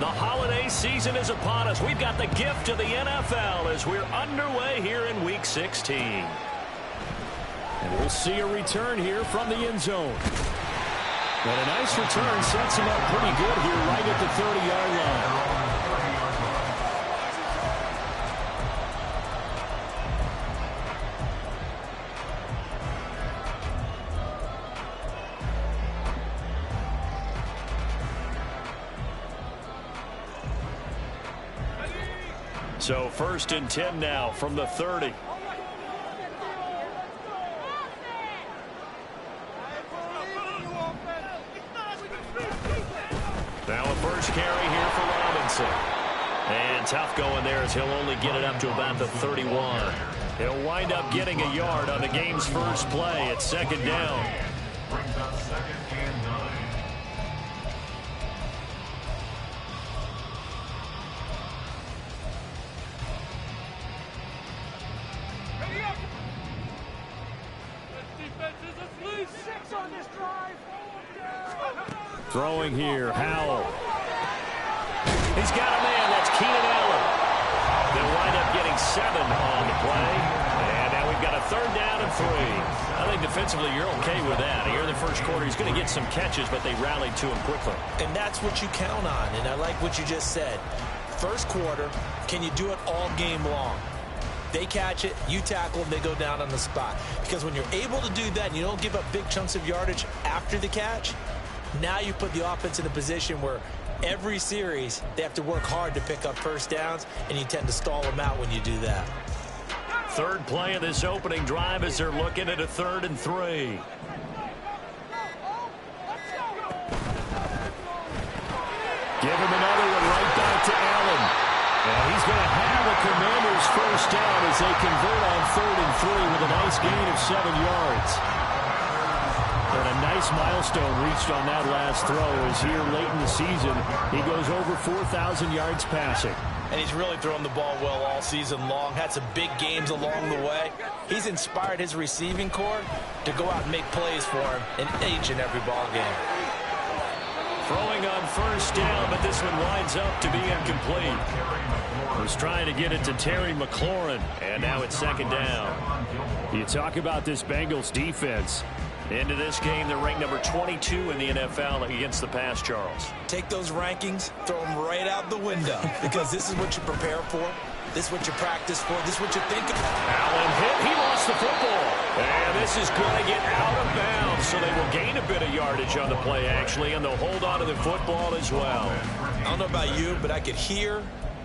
The holiday season is upon us. We've got the gift of the NFL as we're underway here in Week 16. And we'll see a return here from the end zone. And a nice return sets him up pretty good here right at the 30-yard line. So 1st and 10 now from the 30. Now a first carry here for Robinson. And tough going there as he'll only get it up to about the 31. He'll wind up getting a yard on the game's first play at 2nd down. Brings up 2nd and 9. Throwing here, Howell. He's got a man. That's Keenan Allen. They'll wind up getting 7 on the play. And now we've got a 3rd down and 3. I think defensively you're okay with that. Here in the first quarter, he's going to get some catches, but they rallied to him quickly. And that's what you count on. And I like what you just said. First quarter, can you do it all game long? They catch it, you tackle them, they go down on the spot. Because when you're able to do that and you don't give up big chunks of yardage after the catch, now you put the offense in a position where every series they have to work hard to pick up first downs, and you tend to stall them out when you do that. 3rd play of this opening drive as they're looking at a 3rd and 3. Give him another one right back to Allen. And he's going to have a Commanders first down as they convert on 3rd and 3 with a nice gain of 7 yards. And a nice milestone reached on that last throw as here late in the season he goes over 4,000 yards passing. And he's really thrown the ball well all season long. Had some big games along the way. He's inspired his receiving corps to go out and make plays for him in each and every ball game. Throwing on 1st down, but this one winds up to be incomplete. Was trying to get it to Terry McLaurin, and now it's 2nd down. You talk about this Bengals defense. Into this game, they're ranked number 22 in the NFL against the pass, Charles. Take those rankings, throw them right out the window, because this is what you prepare for. This is what you practice for. This is what you think about. Allen hit. He lost the football. And this is going to get out of bounds, so they will gain a bit of yardage on the play, actually, and they'll hold on to the football as well. I don't know about you, but I could hear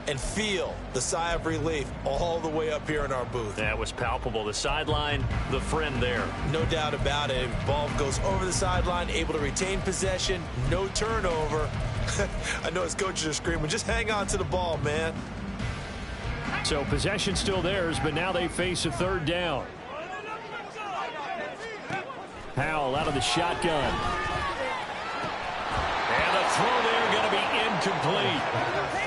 and feel the sigh of relief all the way up here in our booth. That was palpable. The sideline, the friend there. No doubt about it. Ball goes over the sideline, able to retain possession, no turnover. I know his coaches are screaming, just hang on to the ball, man. So possession still theirs, but now they face a 3rd down. Howell out of the shotgun. And the throw there going to be incomplete.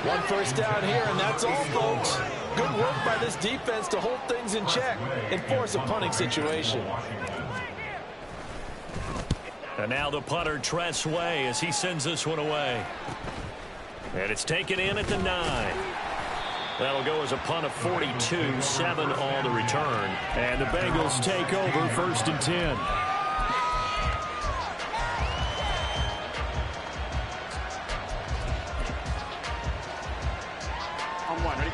1 first down here, and that's all, folks. Good work by this defense to hold things in check and force a punting situation. And now the punter, Tress Way, as he sends this one away. And it's taken in at the 9. That'll go as a punt of 42, 7 on the return. And the Bengals take over 1st and 10. On 1, ready?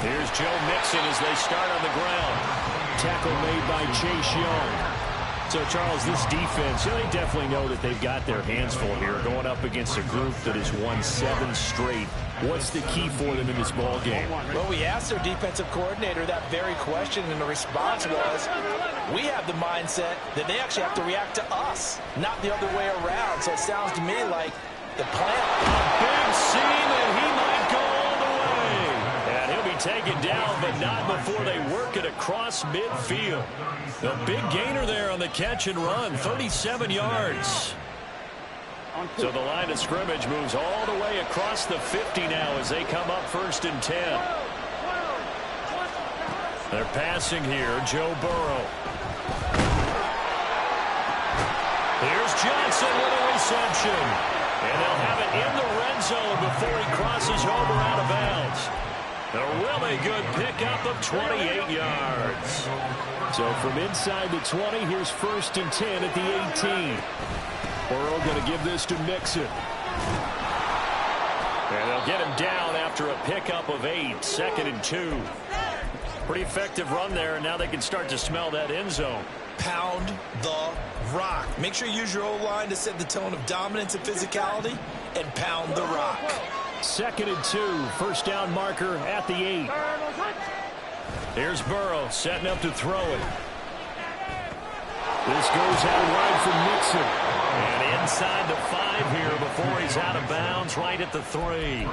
Here's Joe Mixon as they start on the ground. Tackle made by Chase Young. So, Charles, this defense, they definitely know that they've got their hands full here going up against a group that has won 7 straight. What's the key for them in this ball game? Well, we asked their defensive coordinator that very question, and the response was, we have the mindset that they actually have to react to us, not the other way around. So it sounds to me like the plan. A big seam, and he might go all the way. And he'll be taken down, but not before they work it across midfield. The big gainer there on the catch and run, 37 yards. So the line of scrimmage moves all the way across the 50 now as they come up 1st and 10. They're passing here, Joe Burrow. Here's Johnson with a reception. And they'll have it in the red zone before he crosses over out of bounds. A really good pickup of 28 yards. So from inside the 20, here's 1st and 10 at the 18. Burrow going to give this to Mixon. And they'll get him down after a pickup of 8, 2nd and 2. Pretty effective run there, and now they can start to smell that end zone. Pound the rock. Make sure you use your O-line to set the tone of dominance and physicality, and pound the rock. 2nd and 2, 1st down marker at the 8. Here's Burrow setting up to throw it. This goes out wide for Mixon. And inside the 5 here before he's out of bounds, right at the 3.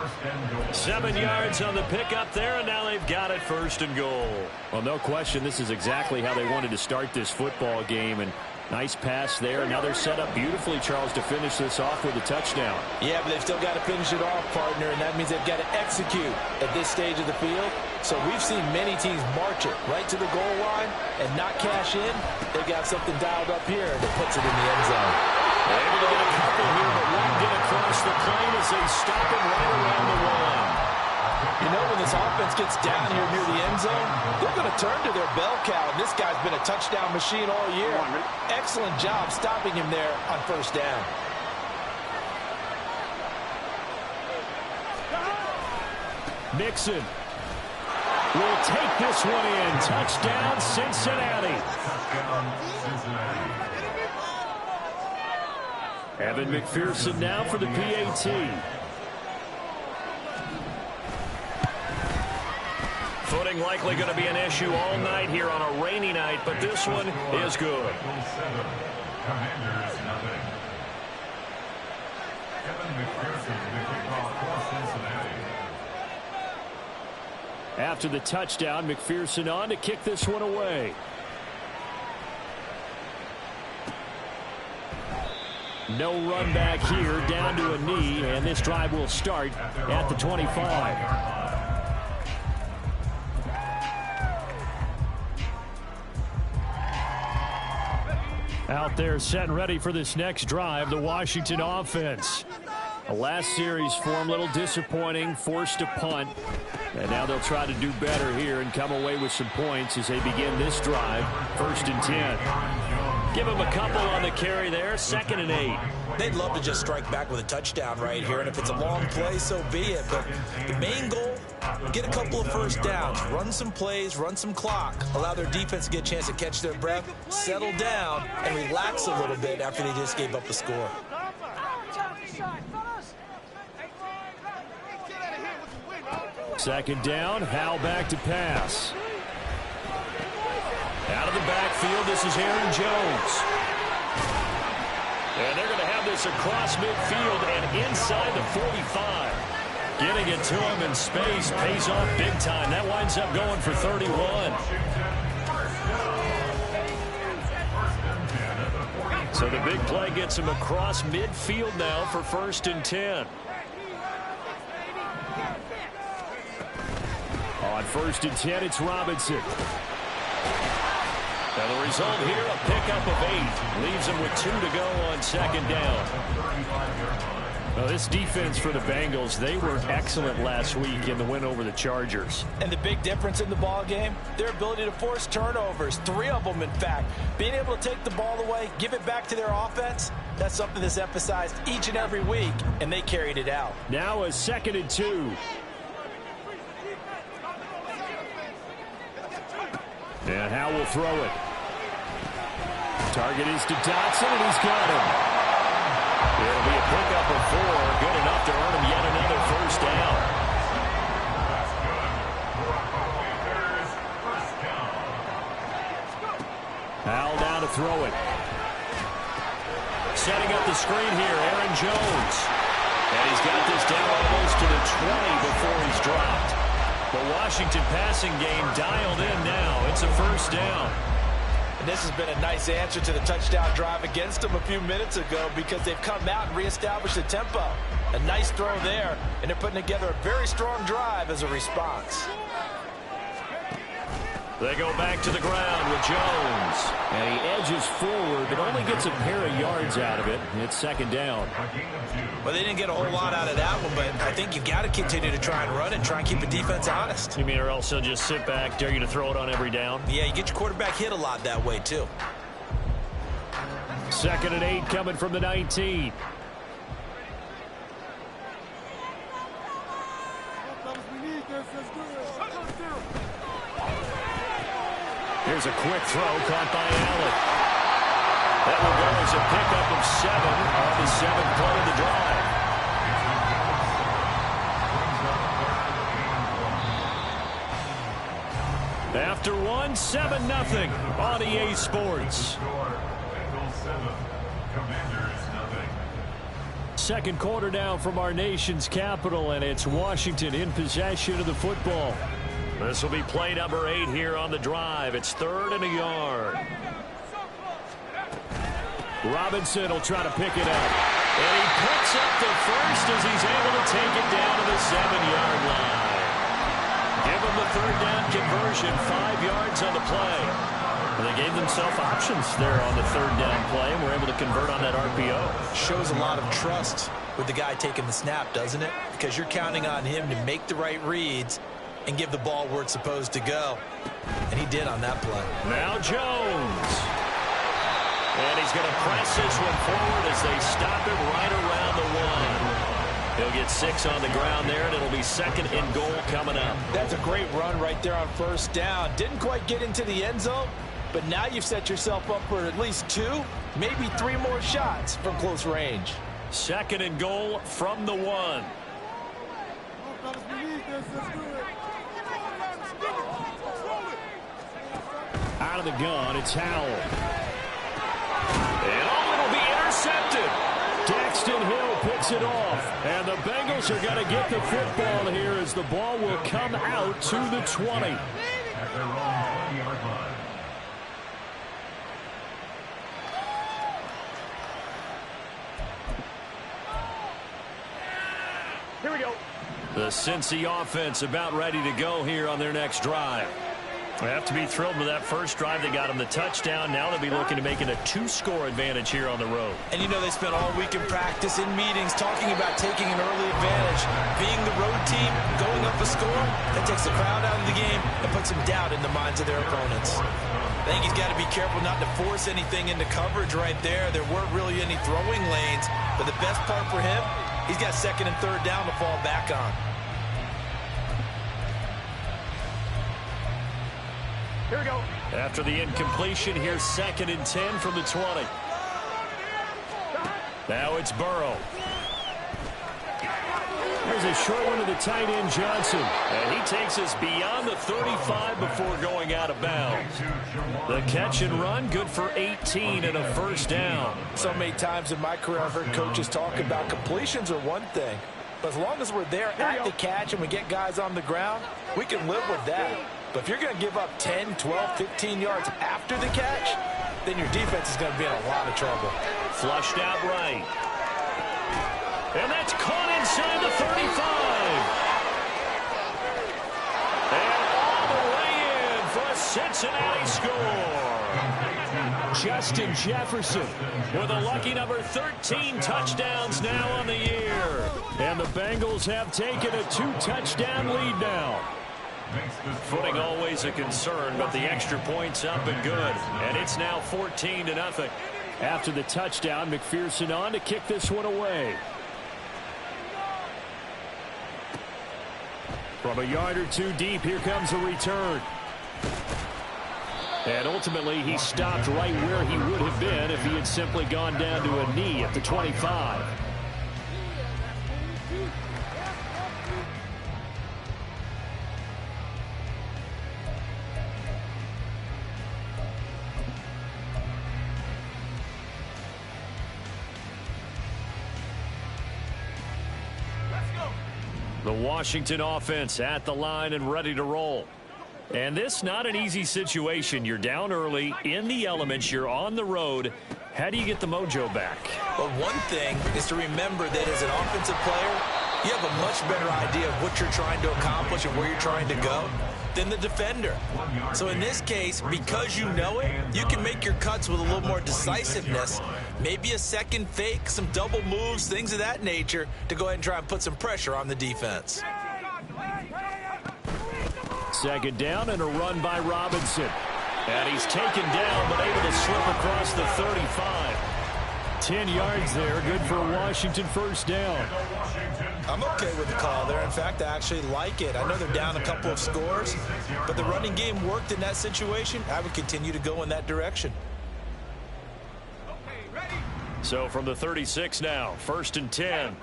7 yards on the pickup there, and now they've got it 1st and goal. Well, no question, this is exactly how they wanted to start this football game. And nice pass there. Now they're set up beautifully, Charles, to finish this off with a touchdown. Yeah, but they've still got to finish it off, partner, and that means they've got to execute at this stage of the field. So we've seen many teams march it right to the goal line and not cash in. They've got something dialed up here that puts it in the end zone. They're able to get a couple here, but one get across the plane as they stop him right around the 1. You know, when this offense gets down here near the end zone, they're going to turn to their bell cow, and this guy's been a touchdown machine all year. Excellent job stopping him there on 1st down. Mixon will take this one in. Touchdown, Cincinnati. Evan McPherson now for the PAT. Footing likely going to be an issue all night here on a rainy night, but this one is good. After the touchdown, McPherson on to kick this one away. No run back here, down to a knee, and this drive will start at the 25. Out there set and ready for this next drive, the Washington offense. The last series for them, a little disappointing, forced a punt. And now they'll try to do better here and come away with some points as they begin this drive, 1st and 10. Give them a couple on the carry there, 2nd and 8. They'd love to just strike back with a touchdown right here, and if it's a long play, so be it. But the main goal, get a couple of 1st downs, run some plays, run some clock, allow their defense to get a chance to catch their breath, settle down, and relax a little bit after they just gave up a score. Second down, Howell back to pass. Out of the backfield, this is Aaron Jones. And they're going to have this across midfield and inside the 45. Getting it to him in space pays off big time. That winds up going for 31. So the big play gets him across midfield now for 1st and 10. On 1st and 10, it's Robinson. Now the result here, a pickup of 8. Leaves him with 2 to go on 2nd down. Well, this defense for the Bengals, they were excellent last week in the win over the Chargers. And the big difference in the ball game, their ability to force turnovers, 3 of them in fact. Being able to take the ball away, give it back to their offense, that's something that's emphasized each and every week, and they carried it out. Now a 2nd and 2. And Howell will throw it. Target is to Dotson, and he's got him. It'll be a pickup of 4, good enough to earn him yet another 1st down. Howell down to throw it. Setting up the screen here, Aaron Jones. And he's got this down almost to the 20 before he's dropped. The Washington passing game dialed in now. It's a 1st down. And this has been a nice answer to the touchdown drive against them a few minutes ago because they've come out and reestablished the tempo. A nice throw there, and they're putting together a very strong drive as a response. They go back to the ground with Jones. And he edges forward, but only gets a pair of yards out of it. It's second down. Well, they didn't get a whole lot out of that one, but I think you've got to continue to try and run and try and keep the defense honest. You mean or else they'll just sit back, dare you to throw it on every down? Yeah, you get your quarterback hit a lot that way, too. 2nd and 8 coming from the 19. Here's a quick throw caught by Allen. That will go as a pickup of 7 on the 7th play of the drive. After 1, 7-0 on EA Sports. Second quarter now from our nation's capital, and it's Washington in possession of the football. This will be play number 8 here on the drive. It's 3rd and a yard. Robinson will try to pick it up. And he picks up the first as he's able to take it down to the 7-yard line. Give him the 3rd down conversion, 5 yards on the play. And they gave themselves options there on the 3rd down play and were able to convert on that RPO. Shows a lot of trust with the guy taking the snap, doesn't it? Because you're counting on him to make the right reads and give the ball where it's supposed to go. And he did on that play. Now Jones. And he's going to press this one forward as they stop him right around the 1. He'll get 6 on the ground there, and it'll be 2nd and goal coming up. That's a great run right there on 1st down. Didn't quite get into the end zone, but now you've set yourself up for at least 2, maybe 3 more shots from close range. 2nd and goal from the 1. Out of the gun, it's Howell. And it'll be intercepted. Daxton Hill picks it off. And the Bengals are going to get the football here as the ball will come out to the 20. At their own 20-yard line. Here we go. The Cincy offense about ready to go here on their next drive. They have to be thrilled with that first drive. They got them the touchdown. Now they'll be looking to make it a 2-score advantage here on the road. And you know they spent all week in practice, in meetings, talking about taking an early advantage. Being the road team, going up a score, that takes the crowd out of the game and puts some doubt in the minds of their opponents. I think he's got to be careful not to force anything into coverage right there. There weren't really any throwing lanes, but the best part for him, he's got 2nd and 3rd down to fall back on. Here we go. After the incompletion, here's 2nd and 10 from the 20. Now it's Burrow. There's a short one to the tight end, Johnson. And he takes us beyond the 35 before going out of bounds. The catch and run, good for 18 and a 1st down. So many times in my career I've heard coaches talk about completions are one thing. But as long as we're there at the catch and we get guys on the ground, we can live with that. But if you're going to give up 10, 12, 15 yards after the catch, then your defense is going to be in a lot of trouble. Flushed out right. And that's caught inside the 35. And all the way in for a Cincinnati score. Justin Jefferson with a lucky number 13 touchdowns now on the year. And the Bengals have taken a 2-touchdown lead now. Footing always a concern, but the extra point's up and good. And it's now 14-0. After the touchdown, McPherson on to kick this one away. From a yard or 2 deep, here comes a return. And ultimately, he stopped right where he would have been if he had simply gone down to a knee at the 25. The Washington offense at the line and ready to roll. And this not an easy situation. You're down early, in the elements, you're on the road. How do you get the mojo back? Well, one thing is to remember that as an offensive player, you have a much better idea of what you're trying to accomplish and where you're trying to go than the defender. So in this case, because you know it, you can make your cuts with a little more decisiveness, maybe a second fake, some double moves, things of that nature, to go ahead and try and put some pressure on the defense. Second down and a run by Robinson. And he's taken down, but able to slip across the 35. 10 yards there, good for a Washington first down. I'm okay with the call there. In fact, I actually like it. I know they're down a couple of scores, but the running game worked in that situation. I would continue to go in that direction. So from the 36 now, 1st and 10.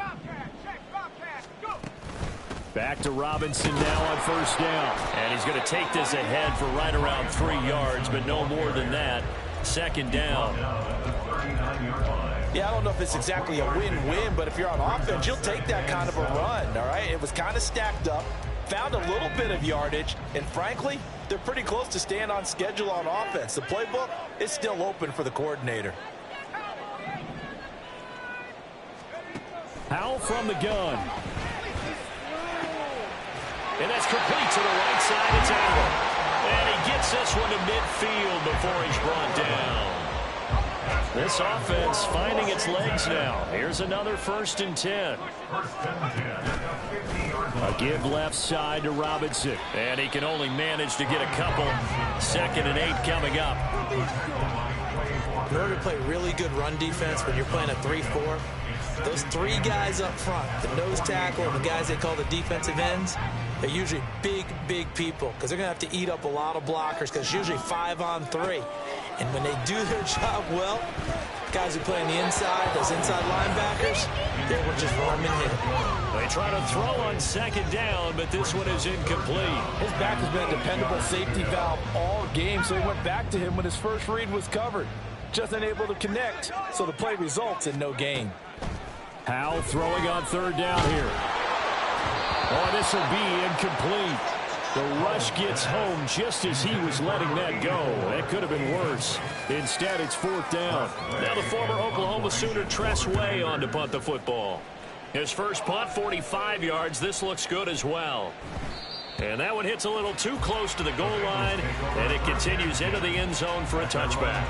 Back to Robinson now on first down. And he's going to take this ahead for right around 3 yards, but no more than that. Second down. Yeah, I don't know if it's exactly a win-win, but if you're on offense, you'll take that kind of a run, all right? It was kind of stacked up, found a little bit of yardage, and frankly, they're pretty close to staying on schedule on offense. The playbook is still open for the coordinator. Howell from the gun. And that's complete to the right side. It's Allen. And he gets this one to midfield before he's brought down. This offense finding its legs now. Here's another 1st and 10. A give left side to Robinson. And he can only manage to get a couple. 2nd and 8 coming up. In order to play really good run defense when you're playing a 3-4, those 3 guys up front, the nose tackle and the guys they call the defensive ends, they're usually big, big people because they're going to have to eat up a lot of blockers because usually 5 on 3. And when they do their job well, guys who play on the inside, those inside linebackers, they will just run and hit it. They try to throw on 2nd down, but this one is incomplete. His back has been a dependable safety valve all game, so he went back to him when his first read was covered. Just unable to connect, so the play results in no gain. Howell throwing on 3rd down here. Oh, this will be incomplete. The rush gets home just as he was letting that go. That could have been worse. Instead, it's 4th down. Now the former Oklahoma Sooner Tress Way on to punt the football. His first punt, 45 yards. This looks good as well. And that one hits a little too close to the goal line, and it continues into the end zone for a touchback.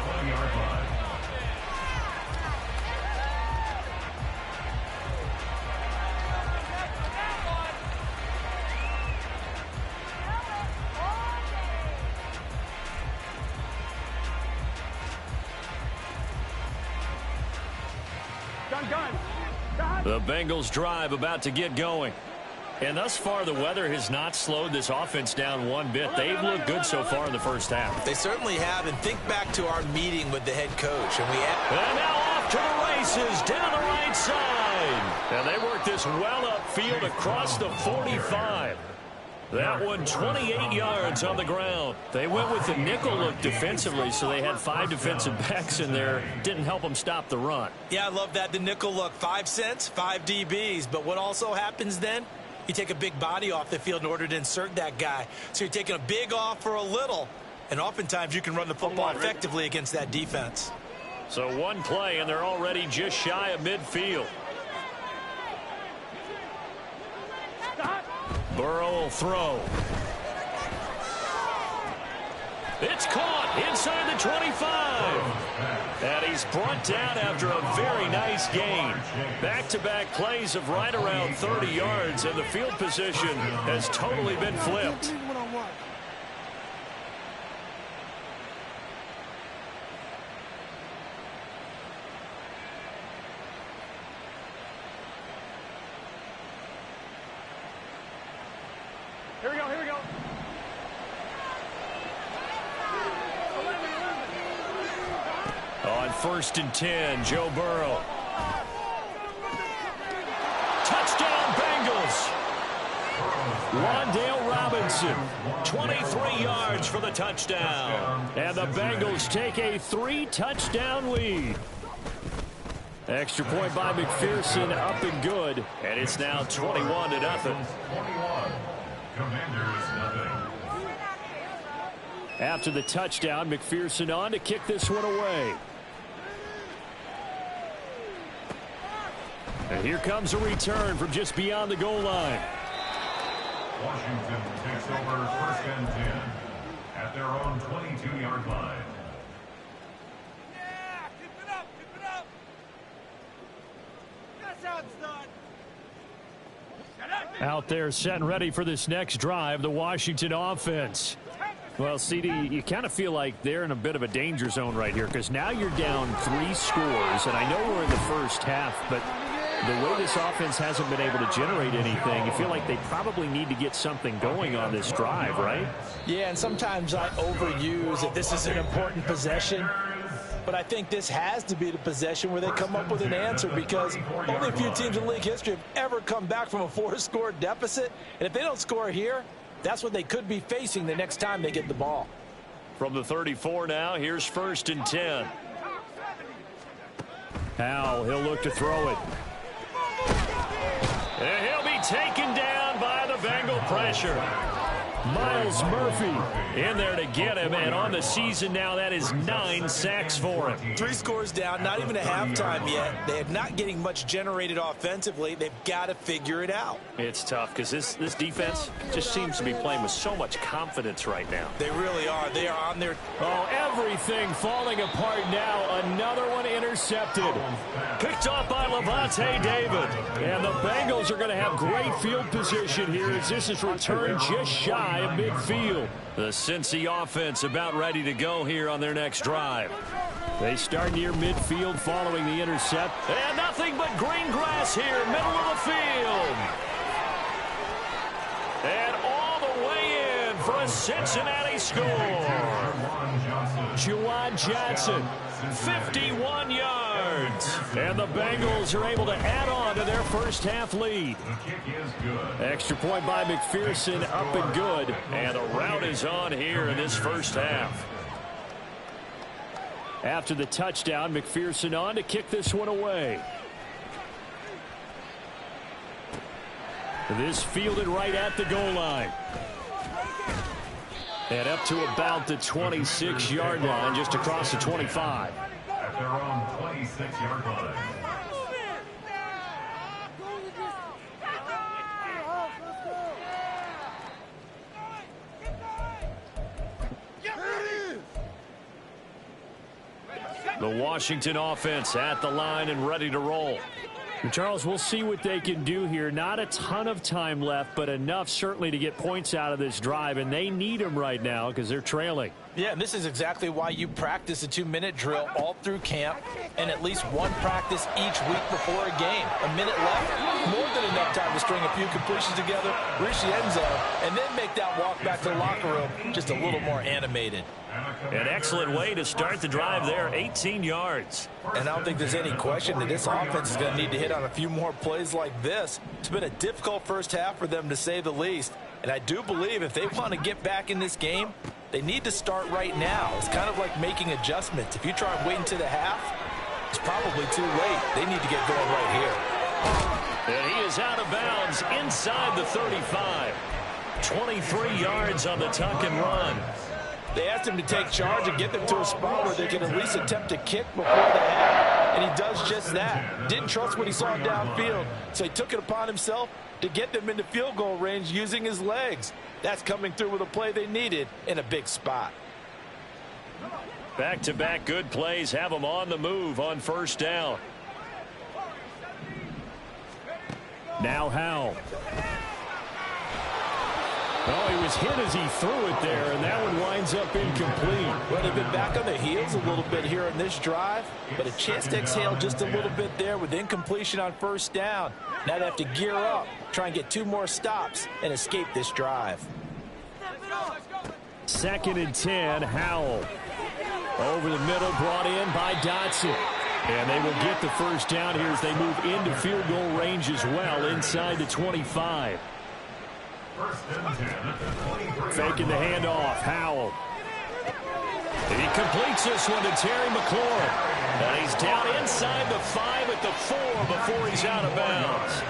The Bengals drive about to get going. And thus far, the weather has not slowed this offense down one bit. They've looked good so far in the first half. They certainly have. And think back to our meeting with the head coach. And now off to the races down the right side. And they work this well upfield across the 45. That one 28 yards on the ground. They went with the nickel look defensively, so they had 5 defensive backs in there. Didn't help them stop the run. Yeah, I love that. The nickel look. 5 cents, 5 DBs. But what also happens then? You take a big body off the field in order to insert that guy. So you're taking a big off for a little. And oftentimes you can run the football effectively against that defense. So one play, and they're already just shy of midfield. Burrow will throw. It's caught inside the 25. And he's brought down after a very nice gain. Back-to-back plays of right around 30 yards, and the field position has totally been flipped. Here we go, here we go. On 1st and 10, Joe Burrow. Touchdown, Bengals. Wan'Dale Robinson, 23 yards for the touchdown. And the Bengals take a 3-touchdown lead. Extra point by McPherson, up and good. And it's now 21-0. Commanders nothing. After the touchdown, McPherson on to kick this one away. And here comes a return from just beyond the goal line. Washington takes over 1st and 10 at their own 22-yard line. Yeah, keep it up, keep it up. That's how it's done. Out there set and ready for this next drive, the Washington offense. Well, CD, you kind of feel like they're in a bit of a danger zone right here because now you're down 3 scores, and I know we're in the first half, but the way this offense hasn't been able to generate anything, you feel like they probably need to get something going on this drive, right? Yeah, and sometimes I overuse that this is an important possession. But I think this has to be the possession where they come up with an answer because only a few teams in league history have ever come back from a 4-score deficit. And if they don't score here, that's what they could be facing the next time they get the ball. From the 34 now, here's 1st and 10. Howell, he'll look to throw it. And he'll be taken down by the Bengal pressure. Miles Murphy in there to get him, and on the season now, that is 9 sacks for him. 3 scores down, not even a halftime yet. They are not getting much generated offensively. They've got to figure it out. It's tough because this defense just seems to be playing with so much confidence right now. They really are. They are on their... Oh, everything falling apart now. Another one intercepted. Picked off by Levante David. And the Bengals are going to have great field position here as this is returned just shy of midfield. The Cincy offense about ready to go here on their next drive. They start near midfield following the intercept. And nothing but green grass here, middle of the field. And all the way in for a Cincinnati score. Juwan Johnson, 51 yards. And the Bengals are able to add on to their first half lead. Extra point by McPherson, up and good. And the route is on here in this first half. After the touchdown, McPherson on to kick this one away. This fielded right at the goal line. And up to about the 26-yard line, just across the 25. At their own 26-yard line. The Washington offense at the line and ready to roll. Charles, we'll see what they can do here. Not a ton of time left, but enough certainly to get points out of this drive, and they need them right now because they're trailing. Yeah, and this is exactly why you practice a 2-minute drill all through camp and at least one practice each week before a game. A minute left, more than enough time to string a few completions together, reach the end zone, and then make that walk back to the locker room just a little more animated. An excellent way to start the drive there, 18 yards. And I don't think there's any question that this offense is going to need to hit on a few more plays like this. It's been a difficult first half for them, to say the least. And I do believe if they want to get back in this game, they need to start right now. It's kind of like making adjustments. If you try and wait until the half, it's probably too late. They need to get going right here. And he is out of bounds inside the 35. 23 yards on the tuck and run. They asked him to take charge and get them to a spot where they can at least attempt to kick before the half. And he does just that. Didn't trust what he saw downfield, so he took it upon himself to get them into field goal range using his legs. That's coming through with a play they needed in a big spot. Back-to-back good plays have them on the move on first down. Now Howell. Oh, he was hit as he threw it there, and that one winds up incomplete. Well, they've been back on their heels a little bit here in this drive, but a chance to exhale just a little bit there with incompletion on first down. Now they have to gear up, try and get 2 more stops, and escape this drive. 2nd and 10, Howell. Over the middle, brought in by Dotson. And they will get the first down here as they move into field goal range as well, inside the 25. Faking the handoff, Howell. He completes this one to Terry McLaurin. And he's down inside the 5 at the 4 before he's out of bounds.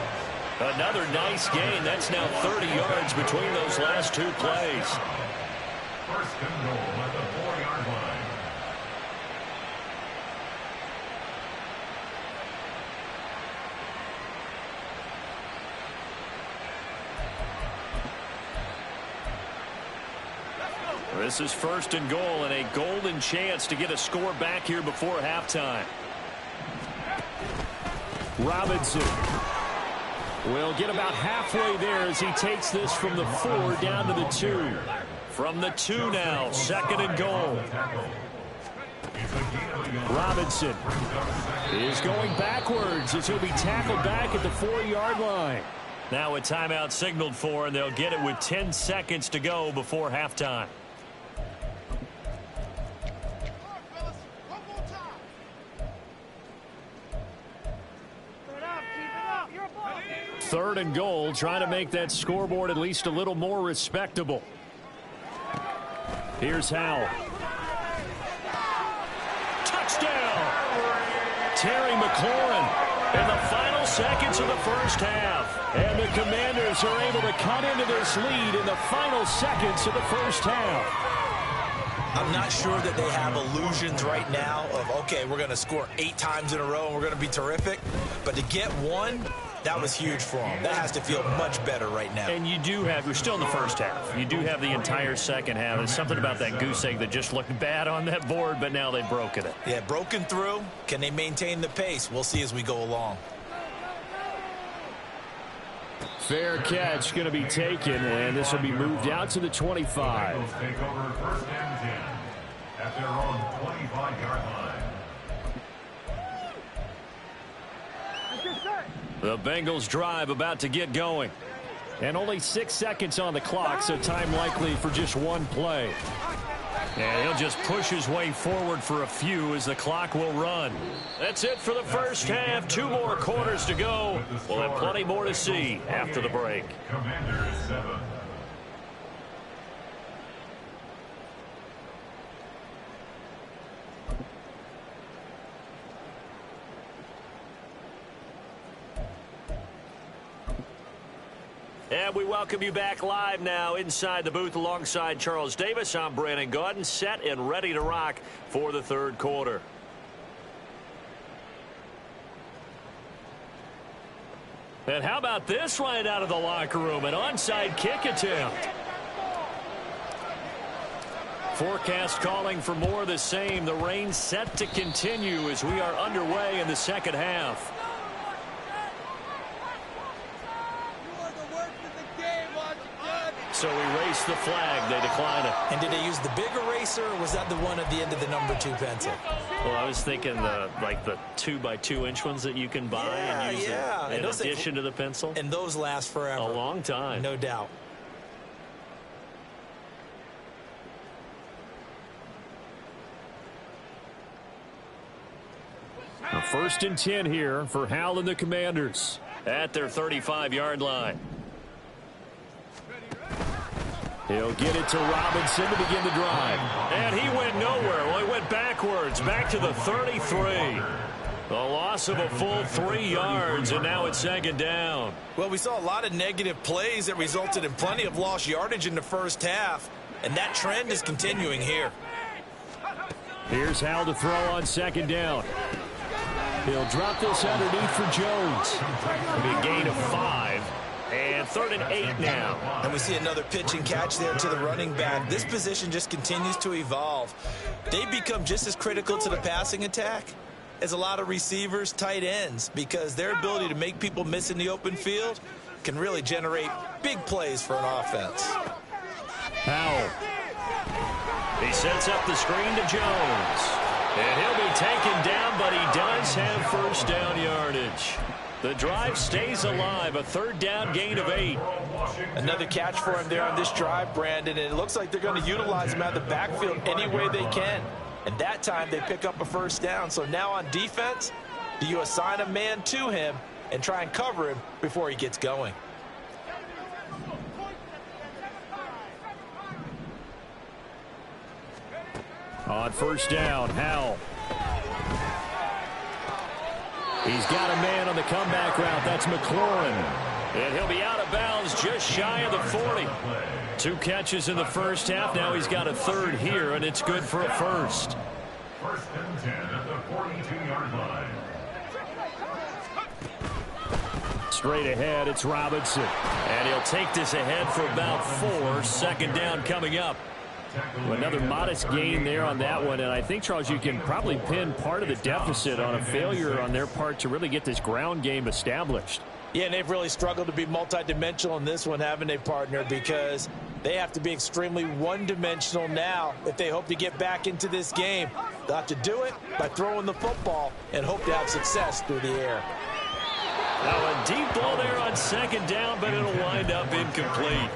Another nice gain. That's now 30 yards between those last 2 plays. First and goal at the 4-yard line. This is first and goal and a golden chance to get a score back here before halftime. Robinson will get about halfway there as he takes this from the 4 down to the 2. From the 2 now, second and goal. Robinson is going backwards as he'll be tackled back at the 4-yard line. Now a timeout signaled for, and they'll get it with 10 seconds to go before halftime. Third and goal, trying to make that scoreboard at least a little more respectable. Here's Howell. Touchdown! Terry McLaurin in the final seconds of the first half. And the Commanders are able to cut into this lead in the final seconds of the first half. I'm not sure that they have illusions right now of, okay, we're going to score 8 times in a row and we're going to be terrific. But to get one, that was huge for them. That has to feel much better right now. And you do have, you're still in the first half. You do have the entire second half. There's something about that goose egg that just looked bad on that board, but now they've broken it. Yeah, broken through. Can they maintain the pace? We'll see as we go along. Fair catch going to be taken, and this will be moved out to the 25. Bengals take over first and 10 at their own 25-yard line. The Bengals drive about to get going. And only 6 seconds on the clock, so time likely for just one play. And he'll just push his way forward for a few as the clock will run. That's it for the first half. 2 more quarters to go. We'll have plenty more to see after the break. Commanders 7. And we welcome you back live now inside the booth alongside Charles Davis. I'm Brandon Gaudin, set and ready to rock for the third quarter. And how about this right out of the locker room? An onside kick attempt. Forecast calling for more of the same. The rain set to continue as we are underway in the second half. So we race the flag. They decline it. And did they use the big eraser, or was that the one at the end of the number 2 pencil? Well, I was thinking the 2x2-inch ones that you can buy and use in addition to the pencil. And those last forever. A long time. No doubt. A 1st and 10 here for Howell and the Commanders at their 35-yard line. He'll get it to Robinson to begin the drive. And he went nowhere. Well, he went backwards, back to the 33. The loss of a full 3 yards, and now it's second down. Well, we saw a lot of negative plays that resulted in plenty of lost yardage in the first half, and that trend is continuing here. Here's Howell to throw on second down. He'll drop this underneath for Jones. It'll be a gain of 5. And 3rd and 8 now. And we see another pitch and catch there to the running back. This position just continues to evolve. They become just as critical to the passing attack as a lot of receivers, tight ends, because their ability to make people miss in the open field can really generate big plays for an offense. Howell. He sets up the screen to Jones. And he'll be taken down, but he does have first down yardage. The drive stays alive, a 3rd down gain of 8. Another catch for him there on this drive, Brandon, and it looks like they're going to utilize him out of the backfield any way they can. And that time they pick up a first down. So now on defense, do you assign a man to him and try and cover him before he gets going? On first down, Howell. He's got a man on the comeback route. That's McLaurin. And he'll be out of bounds just shy of the 40. 2 catches in the first half. Now he's got a third here, and it's good for a first. First and 10 at the 42-yard line. Straight ahead, it's Robinson. And he'll take this ahead for about 4. Second down coming up. Another modest gain there on that one, and I think, Charles, you can probably pin part of the deficit on a failure on their part to really get this ground game established. Yeah, and they've really struggled to be multidimensional in this one, haven't they, partner? Because they have to be extremely one-dimensional now if they hope to get back into this game. They'll have to do it by throwing the football and hope to have success through the air. Now a deep ball there on second down, but it'll wind up incomplete.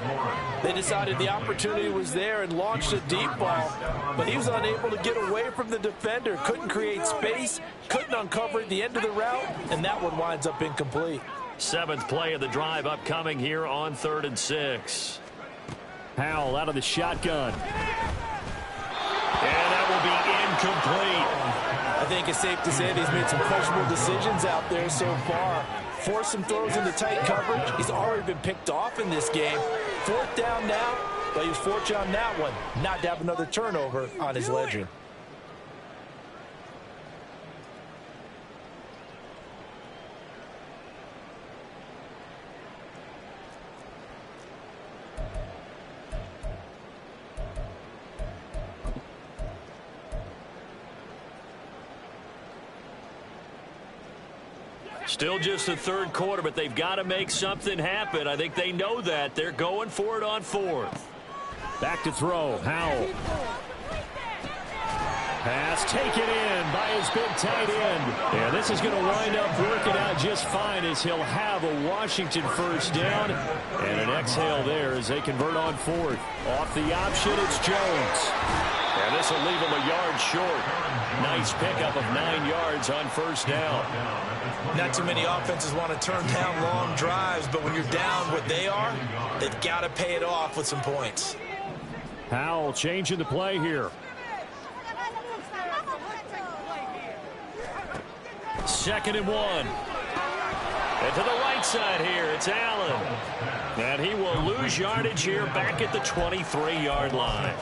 They decided the opportunity was there and launched a deep ball, but he was unable to get away from the defender, couldn't create space, couldn't uncover at the end of the route, and that one winds up incomplete. 7th play of the drive upcoming here on 3rd and 6. Powell out of the shotgun. And that will be incomplete. I think it's safe to say that he's made some questionable decisions out there so far. Forced some throws into tight coverage. He's already been picked off in this game. 4th down now, but he was fortunate on that one not to have another turnover on his ledger. Still just the 3rd quarter, but they've got to make something happen. I think they know that. They're going for it on 4th. Back to throw. Howell. Pass taken in by his big tight end. Yeah, this is going to wind up working out just fine as he'll have a Washington first down. And an exhale there as they convert on 4th. Off the option, it's Jones. And this will leave him a yard short. Nice pickup of 9 yards on first down. Not too many offenses want to turn down long drives, but when you're down what they are, they've got to pay it off with some points. Powell changing the play here. 2nd and 1. And to the right side here, it's Allen. And he will lose yardage here back at the 23-yard line.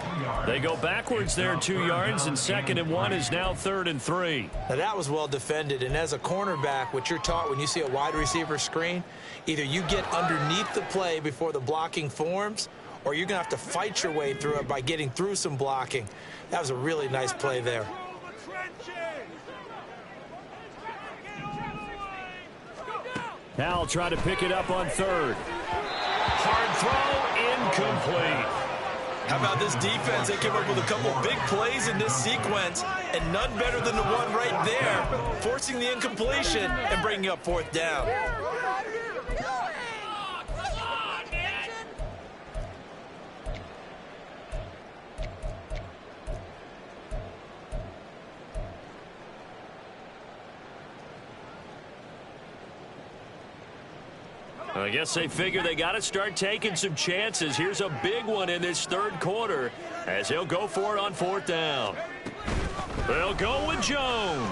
They go backwards there 2 yards, and 2nd and 1 is now 3rd and 3. Now that was well defended, and as a cornerback, what you're taught when you see a wide receiver screen, either you get underneath the play before the blocking forms, or you're going to have to fight your way through it by getting through some blocking. That was a really nice play there. Powell trying to pick it up on 3rd. Hard throw, incomplete. How about this defense? They came up with a couple big plays in this sequence, and none better than the one right there, forcing the incompletion and bringing up 4th down. I guess they figure they got to start taking some chances. Here's a big one in this 3rd quarter as he'll go for it on 4th down. They'll go with Jones.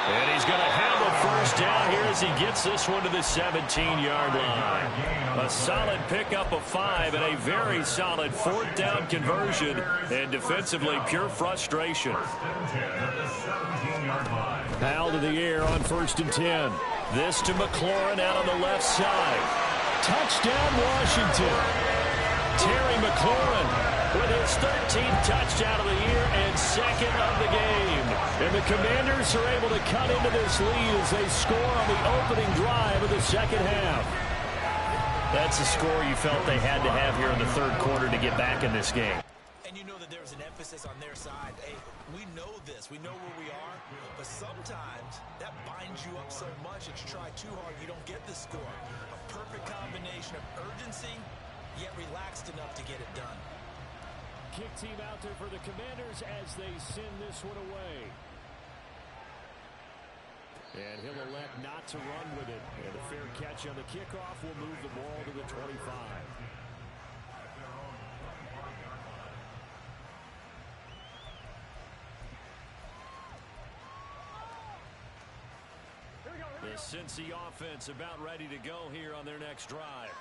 And he's going to have a first down here as he gets this one to the 17-yard line. A solid pickup of 5 and a very solid 4th down conversion. And defensively, pure frustration. Powell to the air on 1st and 10. This to McLaurin out on the left side. Touchdown, Washington. Terry McLaurin with his 13th touchdown of the year and 2nd of the game. And the Commanders are able to cut into this lead as they score on the opening drive of the 2nd half. That's a score you felt they had to have here in the 3rd quarter to get back in this game. And you know that there's an emphasis on their side. Hey, we know this. We know where we are. But sometimes that binds you up so much that you try too hard, you don't get the score. A perfect combination of urgency, yet relaxed enough to get it done. Kick team out there for the Commanders as they send this one away. And he'll elect not to run with it. And a fair catch on the kickoff will move the ball to the 25. The Cincy offense about ready to go here on their next drive.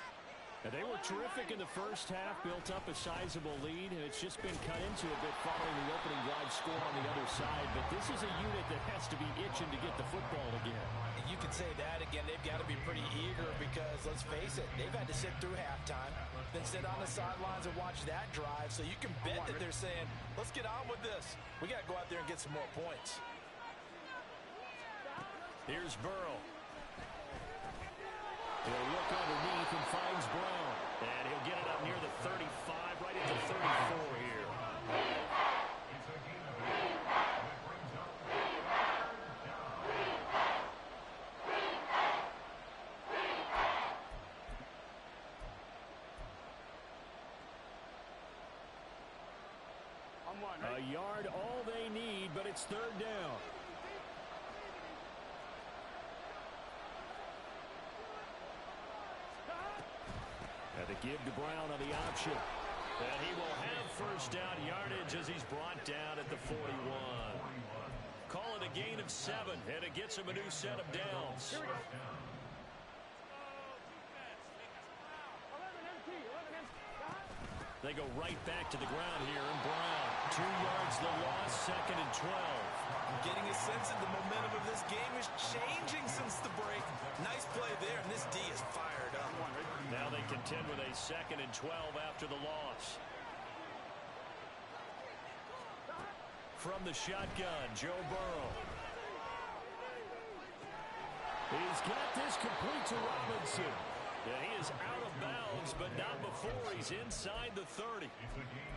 And they were terrific in the first half, built up a sizable lead, and it's just been cut into a bit following the opening drive score on the other side. But this is a unit that has to be itching to get the football again. And you can say that again. They've got to be pretty eager because, let's face it, they've had to sit through halftime, then sit on the sidelines and watch that drive. So you can bet that they're saying, let's get on with this. We got to go out there and get some more points. Here's Burrow. He'll look underneath and finds Brown. And he'll get it up near the 35, right at the 34 here. It's a gain of 8. And it brings up third down. A yard, all they need, but it's third down. And the give to Brown on the option. And he will have first down yardage as he's brought down at the 41. Call it a gain of 7, and it gets him a new set of downs. They go right back to the ground here, and Brown. 2 yards the loss, 2nd and 12. I'm getting a sense that the momentum of this game is changing since the break. Nice play there, and this D is fired up. Now they contend with a 2nd and 12 after the loss. From the shotgun, Joe Burrow. He's got this complete to Robinson. Yeah, he is out of bounds, but not before he's inside the 30.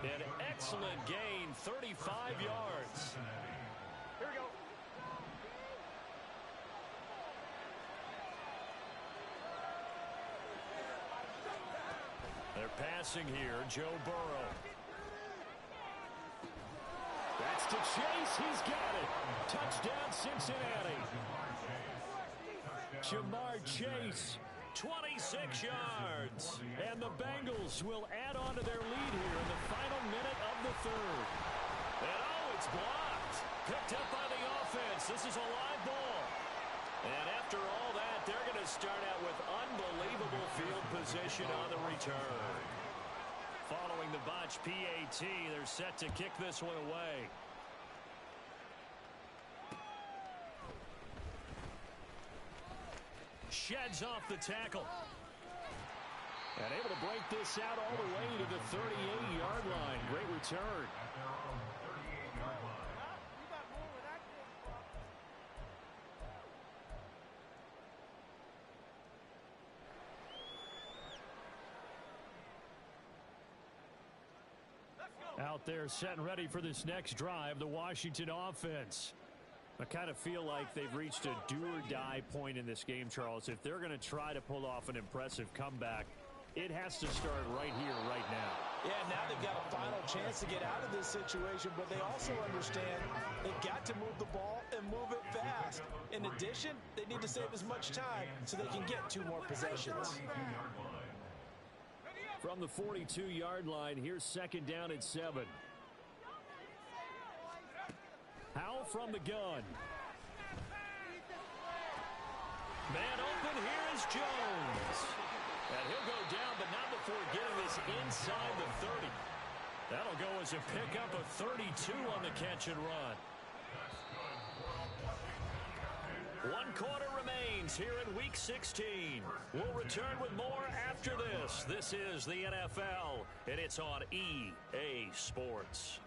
An excellent gain, 35 yards. Here we go. They're passing here, Joe Burrow. That's to Chase. He's got it. Touchdown, Cincinnati. Jamar Chase. 26 yards. And the Bengals will add on to their lead here in the final minute of the third. And oh, it's blocked. Picked up by the offense. This is a live ball. And after all that, they're going to start out with unbelievable field position on the return. Following the botch PAT, they're set to kick this one away. Sheds off the tackle. And able to break this out all the way to the 38-yard line. Great return. At their own 38-yard line. You got more where that came from. Let's go. Out there set and ready for this next drive, the Washington offense. I kind of feel like they've reached a do-or-die point in this game, Charles. If they're going to try to pull off an impressive comeback, it has to start right here, right now. Yeah, now they've got a final chance to get out of this situation, but they also understand they've got to move the ball and move it fast. In addition, they need to save as much time so they can get 2 more possessions. 42-yard line. From the 42-yard line, here's 2nd down and 7. Howell from the gun. Man open, here is Jones. And he'll go down, but not before getting this inside the 30. That'll go as a pickup of 32 on the catch and run. 1 quarter remains here in Week 16. We'll return with more after this. This is the NFL, and it's on EA Sports.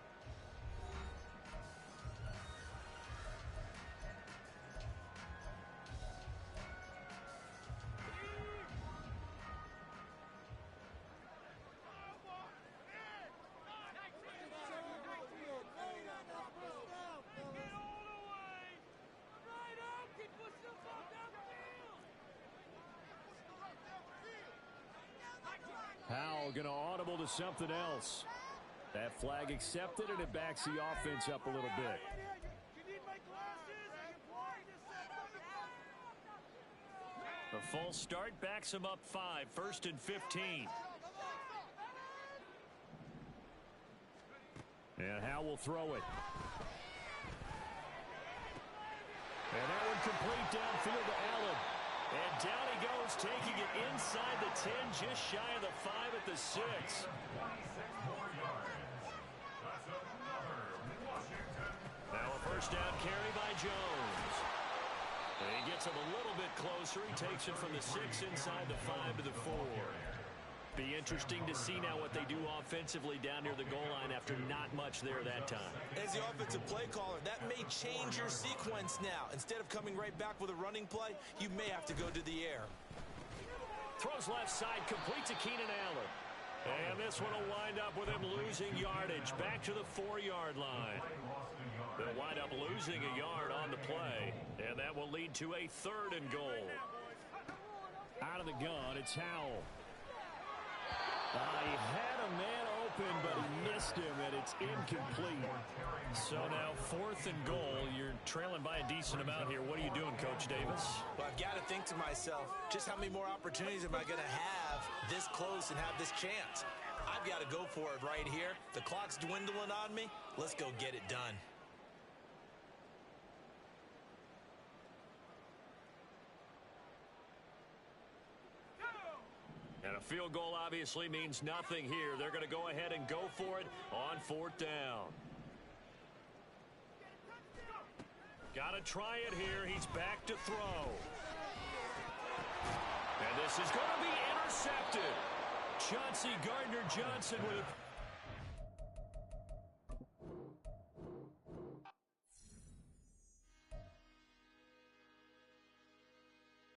Howell going to audible to something else. That flag accepted, and it backs the offense up a little bit. The full start backs him up 5, 1st and 15. And Howell will throw it. And that one complete downfield to Allen. And down he goes, taking it inside the 10, just shy of the 5 at the 6. 26 more yards. That's another Washington. Now a first down carry by Jones. And he gets him a little bit closer. He takes it from the 6 inside the 5 to the 4. Be interesting to see now what they do offensively down near the goal line after not much there that time. As the offensive play caller, that may change your sequence now. Instead of coming right back with a running play, you may have to go to the air. Throws left side, complete to Keenan Allen. And this one will wind up with him losing yardage back to the 4-yard line. They'll wind up losing a yard on the play, and that will lead to a 3rd and goal. Out of the gun, it's Howell. He had a man open, but he missed him, and it's incomplete. So now 4th and goal. You're trailing by a decent amount here. What are you doing, Coach Davis? Well, I've got to think to myself, just how many more opportunities am I going to have this close and have this chance? I've got to go for it right here. The clock's dwindling on me. Let's go get it done. And a field goal obviously means nothing here. They're going to go ahead and go for it on 4th down. Got to try it here. He's back to throw. And this is going to be intercepted. Chauncey Gardner-Johnson with it.